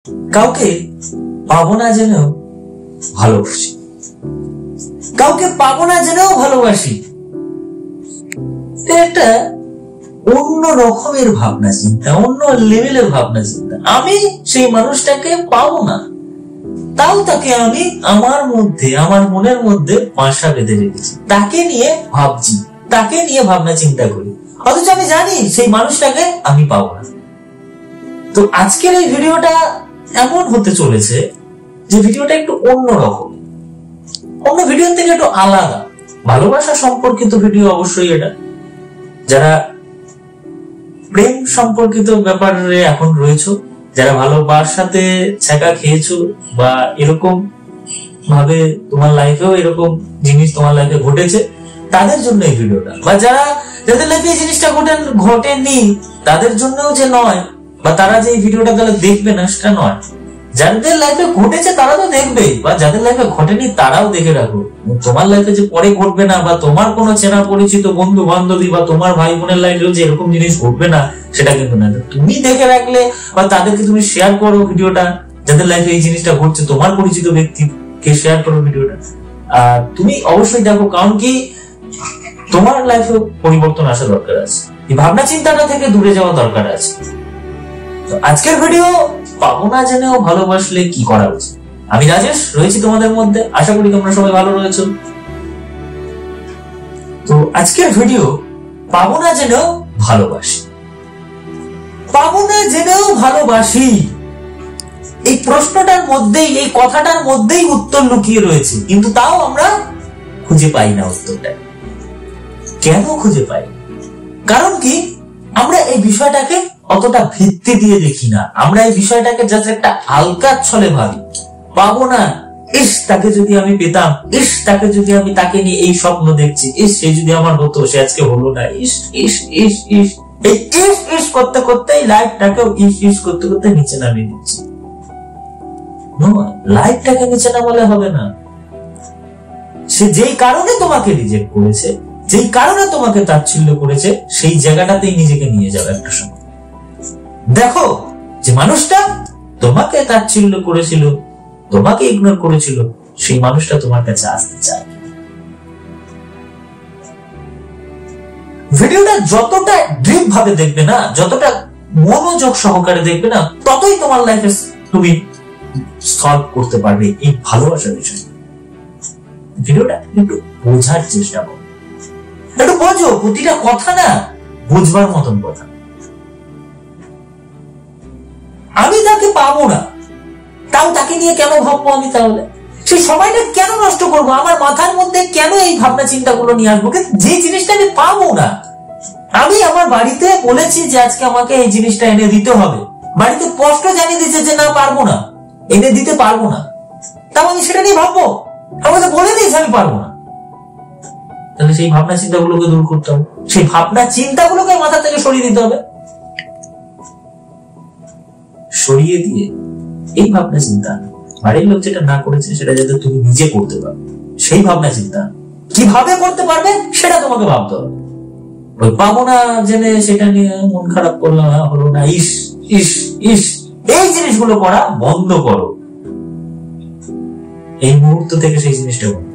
কাউকে পাবো না জেনেও ভালোবাসি, কাউকে পাবো না জেনেও ভালোবাসি। একটা অন্য রকমের ভাবনা চিন্তা, অন্য লেভেলের ভাবনা চিন্তা। আমি সেই মানুষটাকে পাবো না, তাও তাকে আমি আমার মধ্যে, আমার মনের মধ্যে বাসা বেঁধে রেখেছি, তাকে নিয়ে ভাবছি, তাকে নিয়ে ভাবনা চিন্তা করি, অথচ আমি জানি সেই মানুষটাকে আমি পাবো না। তো আজকের এই ভিডিওটা এমন হতে চলেছে যে ভিডিওটা একটু অন্য রকম, অন্য ভিডিও থেকে একটু আলাদা, ভালোবাসা সম্পর্কিত ভিডিও অবশ্যই এটা। যারা প্রেম সম্পর্কিত ব্যাপারে এখন রয়েছে, যারা ভালোবাসাতে ছ্যাঁকা খেয়েছো বা এরকম ভাবে তোমার লাইফেও এরকম জিনিস তোমার লাইফে ঘটেছে, তাদের জন্য এই ভিডিওটা। বা যাদের লাইফে এই জিনিসটা ঘটেনি তাদের জন্যও যে নয়, বা তারা যে এই ভিডিওটা তাহলে দেখবে না সেটা নয়। যাদের লাইফে ঘটেছে তারা তো দেখবেই, বা যাদের লাইফে ঘটেনি তারাও দেখে রাখো। তোমার লাইফে যে পরে ঘটবে না, বা তোমার কোনো চেনা পরিচিত বন্ধু বান্ধবী বা তোমার ভাই বোনের লাইফেও যে এরকম জিনিস ঘটবে না সেটা কিন্তু না। তুমি দেখে রাখলে বা তাদেরকে তুমি শেয়ার করো ভিডিওটা, যাদের লাইফে এই জিনিসটা ঘটছে, তোমার পরিচিত ব্যক্তিকে শেয়ার করো ভিডিওটা। আর তুমি অবশ্যই দেখো, কারণ কি তোমার লাইফে পরিবর্তন আসা দরকার আছে, এই ভাবনা চিন্তাটা থেকে দূরে যাওয়া দরকার আছে। তো আজকের ভিডিও পাবো না জেনেও ভালোবাসলে কি করা উচিত। আমি রাজেশ রয়েছি তোমাদের মধ্যে, আশা করি তোমরা সবাই ভালো রয়েছো। তো আজকের ভিডিও পাবো না জেনেও ভালোবাসি, পাবো না জেনেও ভালোবাসি, এই প্রশ্নটার মধ্যেই, এই কথাটার মধ্যেই উত্তর লুকিয়ে রয়েছে, কিন্তু তাও আমরা খুঁজে পাই না উত্তরটা। কেন খুঁজে পাই? কারণ কি আমরা এই বিষয়টাকে অতটা ভিত্তি দিয়ে দেখি না। আমরা এই বিষয়টাকে জাস্ট একটা হালকা ছলে ভাবি। পাবো না, ইস তাকে যদি আমি পেতাম, ইস তাকে যদি আমি, তাকে নিয়ে এই স্বপ্ন দেখছি, ইস সে যদি আমার হতো, সে আজকে হলো না, ইস ইস ইস ইস, এই ইস ইস করতে করতে লাইফটাকে ইস ইস করতে করতে নিচে নামিয়ে দিচ্ছি। লাইফটাকে নিচে নামালে হবে না। সে যেই কারণে তোমাকে রিজেক্ট করেছে, যেই কারণে তোমাকে তাচ্ছিল্য করেছে, সেই জায়গাটাতেই নিজেকে নিয়ে যাবে একটা সময়। দেখো যে মানুষটা তোমাকে তাচ্ছিল্য করেছিল, তোমাকে ইগনোর করেছিল, সেই মানুষটা তোমার কাছে আসতে চায়। ভিডিওটা যতটা ডিপ ভাবে দেখবে না, যতটা মনোযোগ সহকারে দেখবে না, ততই তোমার লাইফে তুমি সলভ করতে পারবে এই ভালোবাসার বিষয়। ভিডিওটা একটু বোঝার চেষ্টা করো, একটু বোঝো, প্রতিটা কথা না বুঝবার মতন কথা। আমি তাকে পাবো না, তাও তাকে নিয়ে কেন ভাববো আমি? তাহলে সেই সময়টা কেন নষ্ট করবো? আমার মাথার মধ্যে কেন এই ভাবনা চিন্তা গুলো নিয়ে আসবো? যে জিনিসটা আমি পাবো না, আমি আমার বাড়িতে বলেছি যে আজকে আমাকে এই জিনিসটা এনে দিতে হবে, বাড়িতে স্পষ্ট জানিয়ে দিচ্ছে যে না পারবো না, এনে দিতে পারবো না, তাও আমি সেটা নিয়ে ভাববো? আমাকে বলে দিয়েছে আমি পারবো না। তাহলে সেই ভাবনা চিন্তাগুলোকে দূর করতে হবে, সেই ভাবনা চিন্তাগুলোকে মাথা থেকে সরিয়ে দিতে হবে। সরিয়ে দিয়ে এই ভাবনা চিন্তা, বাড়ির লোক যেটা না করেছে সেটা যাতে তুমি নিজে করতে পারো, সেই ভাবনা চিন্তা কিভাবে করতে পারবে সেটা তোমাকে ভাবতে হবে। ওই পাবো না জেনে সেটা নিয়ে মন খারাপ করলাম, হলো না, ইস ইস ইস, এই জিনিসগুলো করা বন্ধ করো। এই মুহূর্ত থেকে সেই জিনিসটা বন্ধ,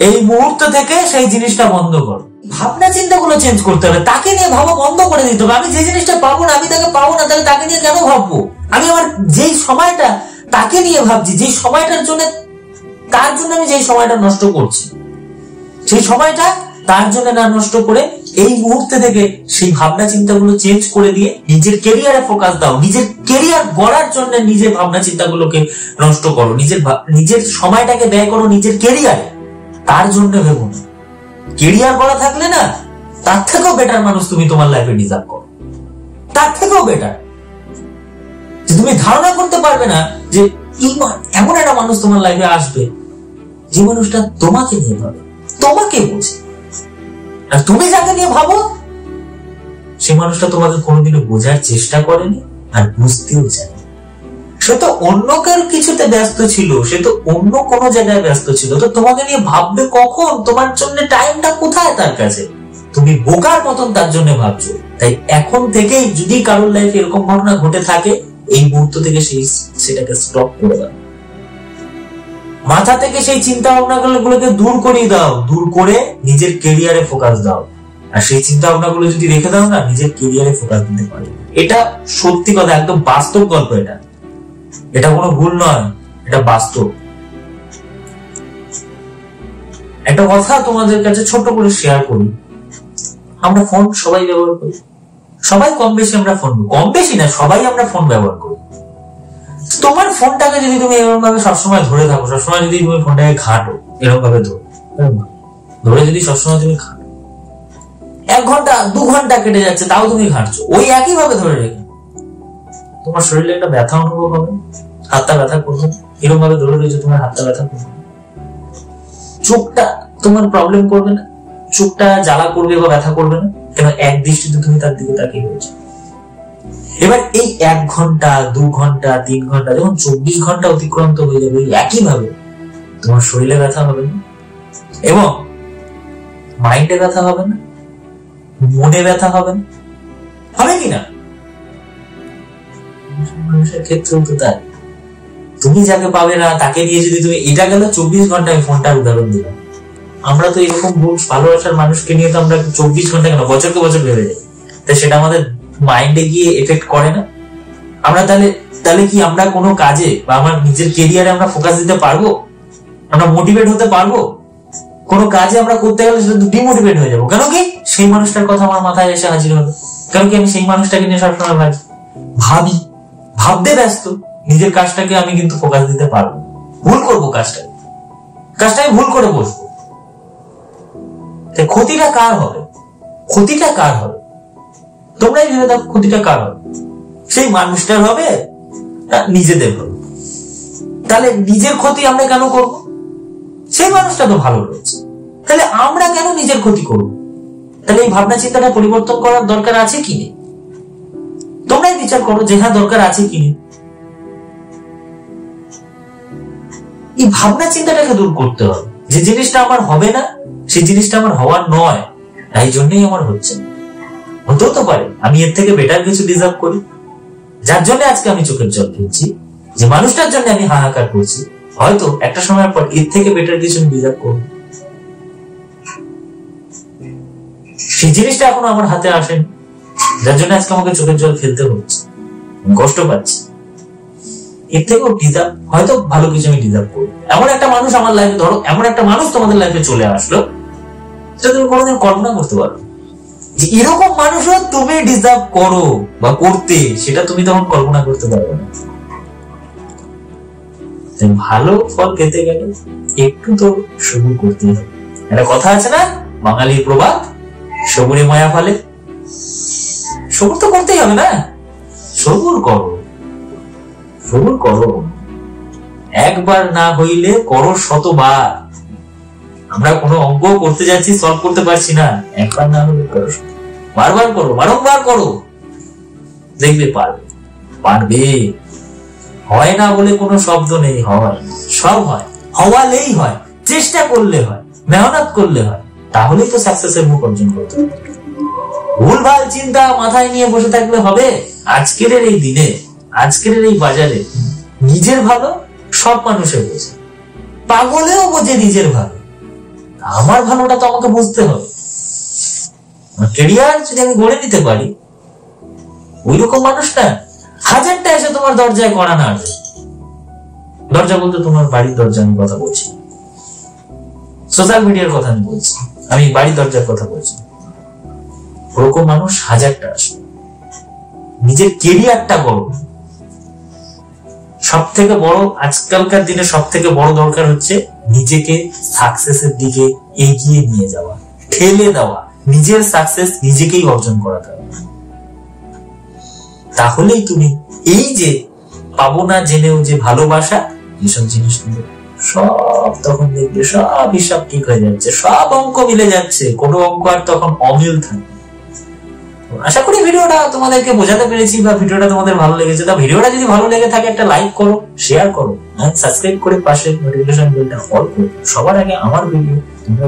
এই মুহূর্ত থেকে সেই জিনিসটা বন্ধ করো। ভাবনা চিন্তা গুলো চেঞ্জ করতে হবে, তাকে নিয়ে ভাবা বন্ধ করে দিতে হবে। আমি যে জিনিসটা পাবো না, আমি তাকে পাবো না, তাহলে তাকে নিয়ে কেন ভাববো? আমি আমার যেই সময়টা তাকে নিয়ে ভাবছি, যেই সময়টার জন্য, তার জন্য আমি যেই সময়টা নষ্ট করছি, সেই সময়টা তার জন্য না নষ্ট করে এই মুহূর্তে থেকে সেই ভাবনা চিন্তাগুলো চেঞ্জ করে দিয়ে নিজের ক্যারিয়ারে ফোকাস দাও। নিজের ক্যারিয়ার গড়ার জন্য নিজের ভাবনা চিন্তাগুলোকে নষ্ট করো, নিজের সময়টাকে ব্যয় করো নিজের ক্যারিয়ারে, তার জন্য ভেবো না। ক্যারিয়ার গড়া থাকলে না, তার থেকেও বেটার মানুষ তুমি তোমার লাইফে ডিজার্ভ করো, তার থেকেও বেটার। তুমি ধারণা করতে পারবে না যে এমন একটা মানুষ তোমার লাইফে আসবে যে মানুষটা তোমাকে নিয়ে ভাবে, তোমাকে বোঝে। আর তুমি যাকে নিয়ে ভাবো সেই মানুষটা তোমাকে কোনোদিনও বোঝার চেষ্টা করেনি আর বুঝতেও চায়। সে তো অন্য কার কিছুতে ব্যস্ত ছিল, সে তো অন্য কোনো জায়গায় ব্যস্ত ছিল, তো তোমাকে নিয়ে ভাববে কখন? তোমার জন্য টাইমটা কোথায় তার কাছে? তুমি বোকার মতন তার জন্য ভাবছো। তাই এখন থেকেই যদি কারোর লাইফে এরকম ঘটনা ঘটে থাকে, এই মুহূর্ত থেকে সেটাকে স্টপ করে দাও। মাথা থেকে সেই চিন্তা ভাবনা গুলোকে দূর করিয়ে দাও, দূর করে নিজের কেরিয়ারে ফোকাস দাও। আর সেই চিন্তা ভাবনা গুলো যদি রেখে দাও না, নিজের কেরিয়ারে ফোকাস দিতে পারে। এটা সত্যি কথা, একদম বাস্তব গল্প। এটা কোনো ভুল নয়, এটা বাস্তব। একটা কথা তোমাদের কাছে ছোট করে শেয়ার করি। আমরা ফোন সবাই ব্যবহার করি, সবাই কম বেশি আমরা ফোন, কম বেশি না, সবাই আমরা ফোন ব্যবহার করি। তোমার ফোনটাকে যদি তুমি এরকম ভাবে সবসময় ধরে থাকো, সবসময় যদি তুমি ফোনটাকে ঘাঁটো, এরকম ভাবে ধরে যদি সবসময় তুমি ঘাঁটো, 1 ঘন্টা 2 ঘন্টা কেটে যাচ্ছে, তাও তুমি ঘাঁটছো ওই একই ভাবে ধরে রেখে, তোমার শরীরে একটা ব্যথা অনুভব হবে, হাতটা ব্যথা করবে। এরকম ভাবে ধরে রয়েছে, তোমার হাতটা ব্যথা করবে। চোখটা তোমার প্রবলেম করবে না, চোখটা জ্বালা করবে বা ব্যথা করবে না, কেন এক দৃষ্টিতে তুমি তার দিকে তাকিয়ে রয়েছে। এবার এই 1 ঘন্টা 2 ঘন্টা 3 ঘন্টা যখন 24 ঘন্টা অতিক্রান্ত হয়ে যাবে, একই ভাবে তোমার শরীরে ব্যথা হবে না, এবং মাইন্ডে ব্যথা হবে না, মনে ব্যথা হবে না, হবে কিনা? মানুষের ক্ষেত্রেও তো তাই। তুমি যাকে পাবে না তাকে নিয়ে যদি তুমি, এটা গেল 24 ঘন্টা, আমি ফোনটার উদাহরণ দিলাম। আমরা তো এরকম ভালোবাসার মানুষকে নিয়ে তো আমরা 24 ঘন্টা কেন, বছরকে বছর ভেবে যাই, তাই সেটা আমাদের মাইন্ডে গিয়ে এফেক্ট করে না? আমরা তাহলে কি আমরা কোনো কাজে বা আমার নিজের কেরিয়ারে আমরা ফোকাস দিতে পারবো? আমরা মোটিভেট হতে পারবো? কোনো কাজে আমরা করতে গেলে সেটা ডিমোটিভেট হয়ে যাবো। কেন কি? সেই মানুষটার কথা আমার মাথায় এসে হাজির হলো। কেন কি? আমি সেই মানুষটাকে নিয়ে সবসময় ভাবতে ব্যস্ত। নিজের কাজটাকে আমি কিন্তু ফোকাস দিতে পারবো, ভুল করবো কাজটা আমি ভুল করে বসবো। ক্ষতিটা কার হবে? তোমরাই ভেবে দেখো, ক্ষতিটা কার হবে? সেই মানুষটার হবে না নিজেদের হবে? তাহলে নিজের ক্ষতি আমরা কেন করব? সেই মানুষটা তো ভালো রয়েছে, তাহলে আমরা কেন নিজের ক্ষতি করব? তাহলে এই ভাবনা চিন্তাটা পরিবর্তন করার দরকার আছে কি নেই? তোমরাই বিচার করো যে হ্যাঁ দরকার আছে কি নেই। এই ভাবনা চিন্তাটাকে দূর করতে হবে। যে জিনিসটা আমার হবে না, সেই জিনিসটা আমার হওয়ার নয়, তাই জন্যই আমার হচ্ছে না। হতেও তো পারে আমি এর থেকে বেটার কিছু ডিজার্ভ করি, যার জন্য আজকে আমি চোখের জল ফেলছি, যে মানুষটার জন্য আমি হাহাকার করছি, হয়তো একটা সময়ের পর এর থেকে বেটার কিছু আমি ডিজার্ভ করব। সেই জিনিসটা এখনো আমার হাতে আসেনি, যার জন্য আজকে আমাকে চোখের জল ফেলতে হচ্ছে, কষ্ট পাচ্ছি। এর থেকেও ডিজার্ভ, হয়তো ভালো কিছু আমি ডিজার্ভ করবো। এমন একটা মানুষ আমার লাইফে, ধরো এমন একটা মানুষ তোমাদের লাইফে চলে আসলো, সেটা তুমি কোনোদিন কল্পনা করতে পারো যে এরকম মানুষও তুমি ডিজার্ভ করো বা করতে, সেটা তুমি তখন কল্পনা করতে পারবে না। ভালো ফল পেতে গেলে একটু তো সবুর করতে হবে। একটা কথা আছে না, বাঙালির প্রবাদ, সবুরে মায়া ফলে। সবুর তো করতেই হবে না? সবুর করো, একবার না হইলে করো 100বার। আমরা কোনো অঙ্ক করতে যাচ্ছি, সলভ করতে পারছি না, একবার না হলে করো, বারবার করো, বারংবার করো, দেখবে পারবে। হয় না বলে কোনো শব্দ নেই, হয়, সব হয়, হওয়ালেই হয়, চেষ্টা করলে হয়, মেহনত করলে হয়, তাহলেই তো সাকসেসের মুখ অর্জন করতে হবে। ভুলভাল চিন্তা মাথায় নিয়ে বসে থাকলে হবে? আজকের এই দিনে, আজকের এই বাজারে নিজের ভালো সব মানুষের বোঝে, পাগলেও বোঝে নিজের ভালো। আমার ভালোটা তো আমাকে বুঝতে হবে। ক্যারিয়ার যদি আমি গড়ে নিতে পারি, ওই রকম মানুষটা 1000টা এসে তোমার দরজায় কড়া নাড়বে। দরজা বলতে তোমার বাড়ির দরজা আমি কথা বলছি, সোশ্যাল মিডিয়ার কথা আমি বলছি, আমি বাড়ির দরজার কথা বলছি। ওরকম মানুষ 1000টা আসবে। নিজের কেরিয়ারটা বড়, সব থেকে বড়, আজকালকার দিনে সব থেকে বড় দরকার হচ্ছে নিজেকে সাকসেসের দিকে এগিয়ে নিয়ে যাওয়া, ঠেলে দেওয়া, নিজের সাকসেস নিজেকেই অর্জন করাতে হবে। তাহলেই তুমি এই যে পাবো না জেনেও যে ভালোবাসা, এসব জিনিসগুলো সব তখন দেখবে সব হিসাব ঠিক হয়ে যাচ্ছে, সব অঙ্ক মিলে যাচ্ছে, কোনো অঙ্ক আর তখন অমিল থাকবে। আশা করি ভিডিওটা তোমাদেরকে বোঝাতে পেরেছি বা ভিডিওটা তোমাদের ভালো লেগেছে। তা ভিডিওটা যদি ভালো লেগে থাকে একটা লাইক করো, শেয়ার করো, সাবস্ক্রাইব করে পাশে নোটিফিকেশন বেলটা অল করো, সবার আগে আমার ভিডিও তোমরা